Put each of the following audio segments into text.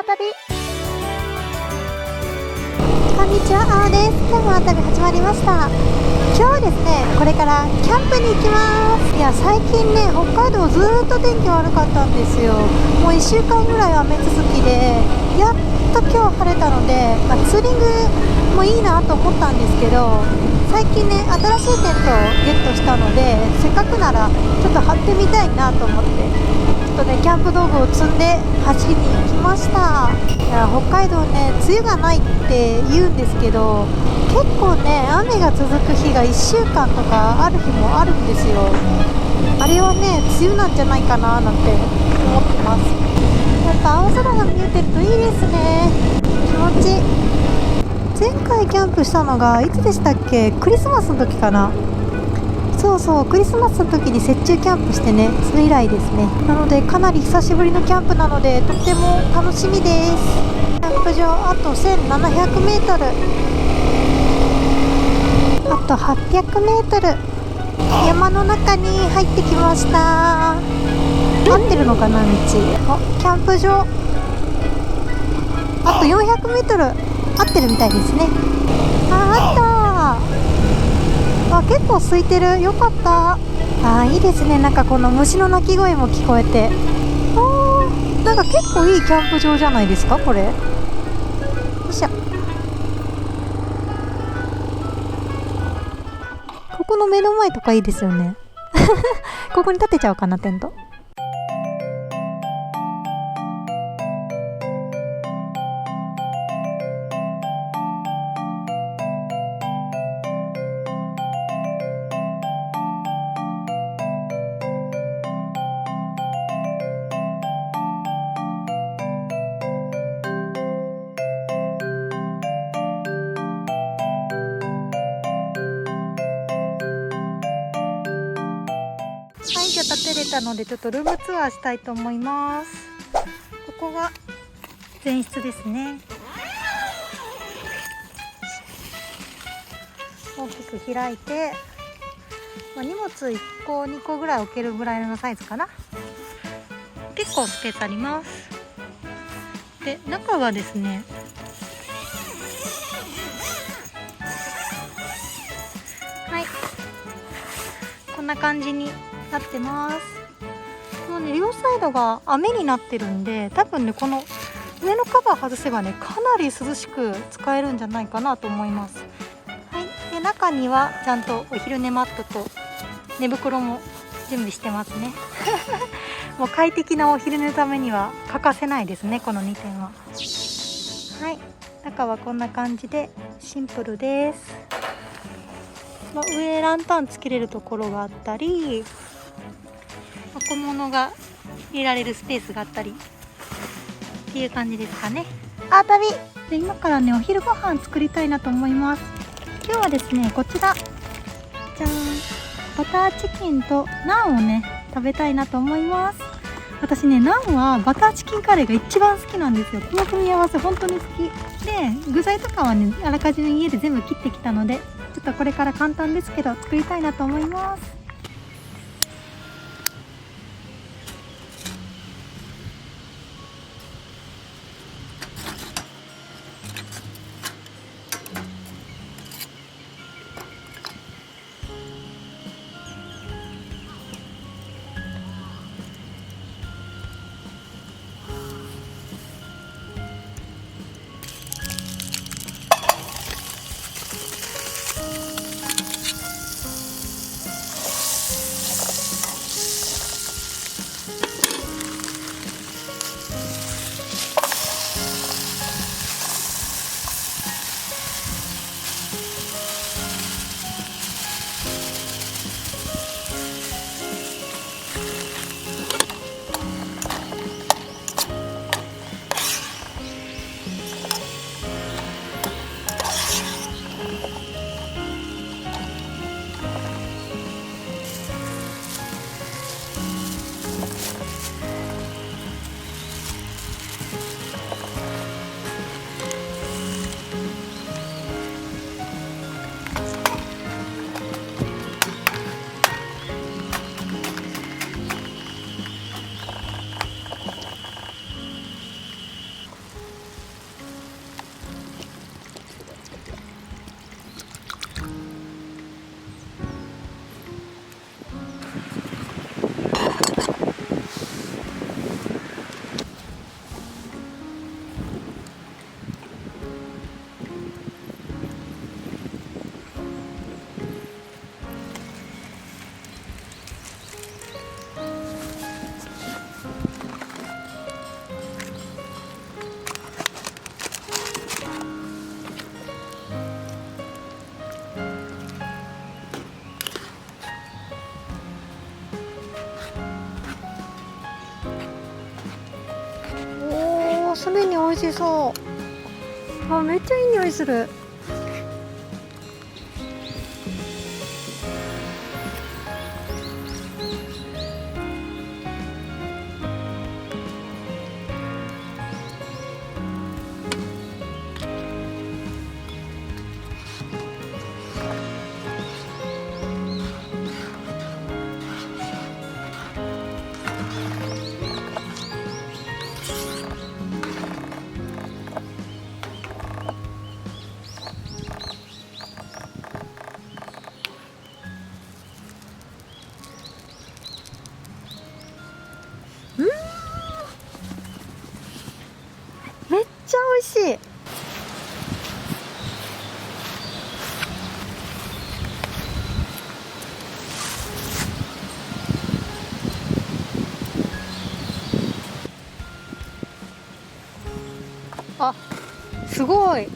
旅。こんにちは、あおです。今日も旅始まりました。今日はですね、これからキャンプに行きます。いや、最近ね、北海道ずーっと天気悪かったんですよ。もう1週間ぐらい雨続きで、やっと今日晴れたので、ツーリングもいいなと思ったんですけど、最近ね、新しいテントをゲットしたので、せっかくならちょっと張ってみたいなと思って、ちょっとね、キャンプ道具を積んで走りに行きました。いや、北海道ね、梅雨がないって言うんですけど、結構ね、雨が続く日が1週間とかある日もあるんですよ。あれはね、梅雨なんじゃないかななんて思ってます。やっぱ青空が見えてるといいですね。気持ちいい。前回キャンプしたのがいつでしたっけ？クリスマスの時かな。そうそう、クリスマスの時に雪中キャンプしてね、それ以来ですね。なのでかなり久しぶりのキャンプなので、とっても楽しみです。キャンプ場あと1700メートル、あと800メートル、山の中に入ってきました。合ってるのかな、道。キャンプ場あと400メートル、合ってるみたいですね。あった。結構空いてる。よかった。いいですね。なんかこの虫の鳴き声も聞こえて、なんか結構いいキャンプ場じゃないですか、これ。よいしょ。ここの目の前とかいいですよね。ここに立てちゃおうかな、テント。はい、じゃあ立てれたのでちょっとルームツアーしたいと思います。ここが前室ですね。大きく開いて、荷物1個2個ぐらい置けるぐらいのサイズかな。結構スペースあります。で、中はですね、はい、こんな感じになってます。もうね、両サイドが雨になってるんで、多分ね、この上のカバー外せばね、かなり涼しく使えるんじゃないかなと思います。はい、で中にはちゃんとお昼寝マットと寝袋も準備してますね。もう快適なお昼寝のためには欠かせないですね、この2点は。はい、中はこんな感じでシンプルです。上ランタンつけれるところがあったり、小物が入れられるスペースがあったりっていう感じですかね。旅で、今からね、お昼ご飯作りたいなと思います。今日はですね、こちらじゃん、バターチキンとナンをね食べたいなと思います。私ね、ナンはバターチキンカレーが一番好きなんですよ。この組み合わせ本当に好きで、具材とかはね、あらかじめ家で全部切ってきたので、ちょっとこれから簡単ですけど作りたいなと思います。すでに美味しそう。めっちゃいい匂いする。めっちゃ美味しい。あ、すごい。い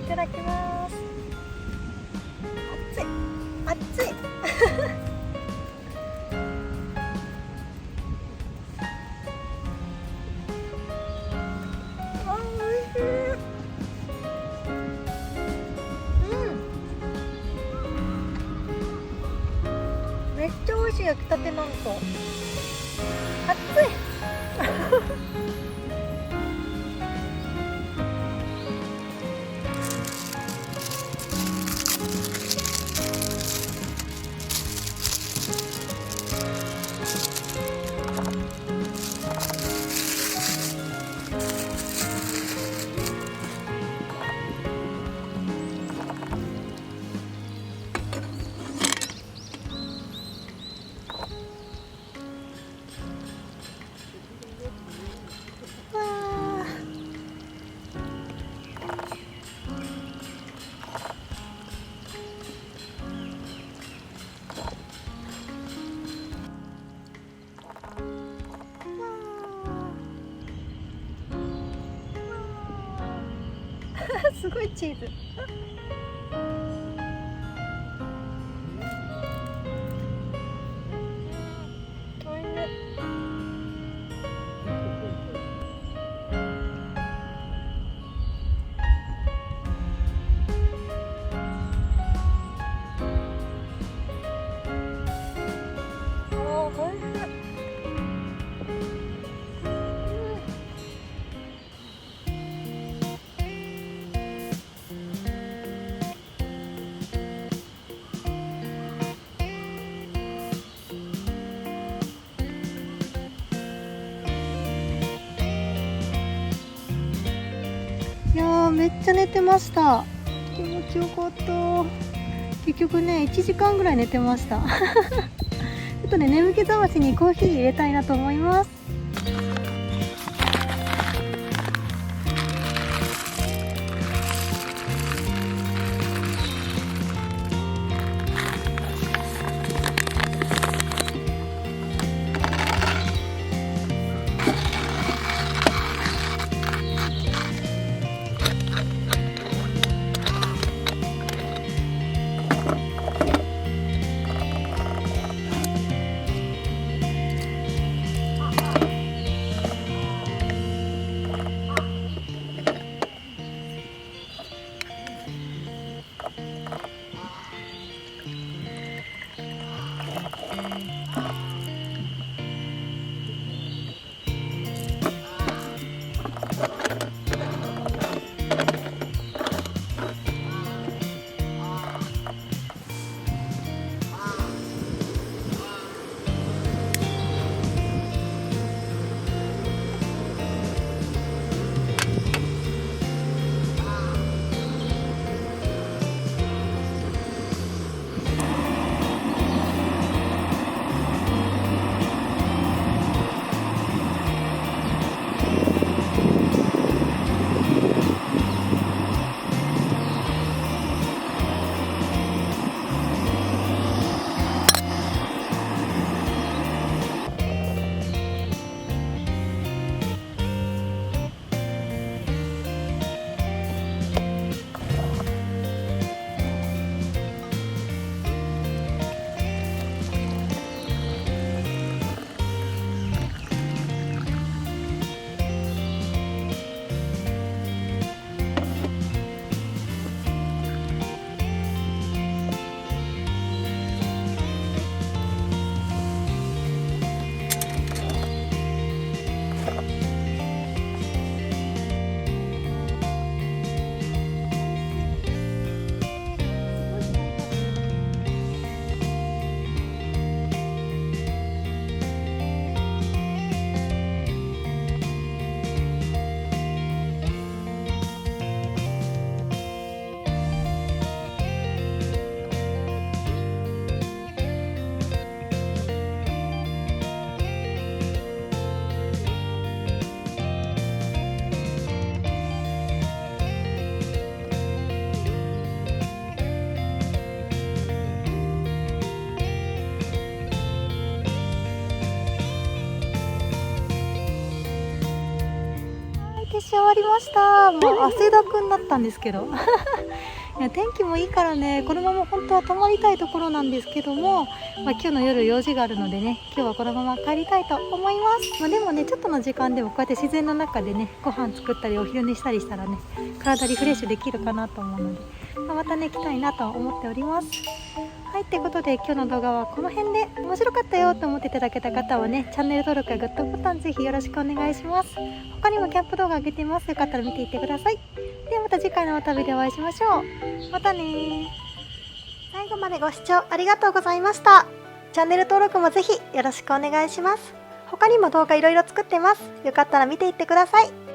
ただきます。熱い熱いあ、おいしい。めっちゃ美味しい。焼きたてなんと熱いすごいチーズ。いやー、めっちゃ寝てました。気持ちよかった。結局ね、1時間ぐらい寝てましたちょっとね、眠気覚ましにコーヒー入れたいなと思います。終わりました。もう汗だくになったんですけどいや天気もいいからね、このまま本当は泊まりたいところなんですけども、今日の夜用事があるのでね、今日はこのまま帰りたいと思います。でもね、ちょっとの時間でもこうやって自然の中でね、ご飯作ったりお昼寝したりしたらね、体リフレッシュできるかなと思うので、またね来たいなと思っております。はい、ということで今日の動画はこの辺で、面白かったよと思っていただけた方はね、チャンネル登録やグッドボタンぜひよろしくお願いします。他にもキャンプ動画上げてます。よかったら見ていってください。ではまた次回の旅でお会いしましょう。またね。最後までご視聴ありがとうございました。チャンネル登録もぜひよろしくお願いします。他にも動画いろいろ作ってます。よかったら見ていってください。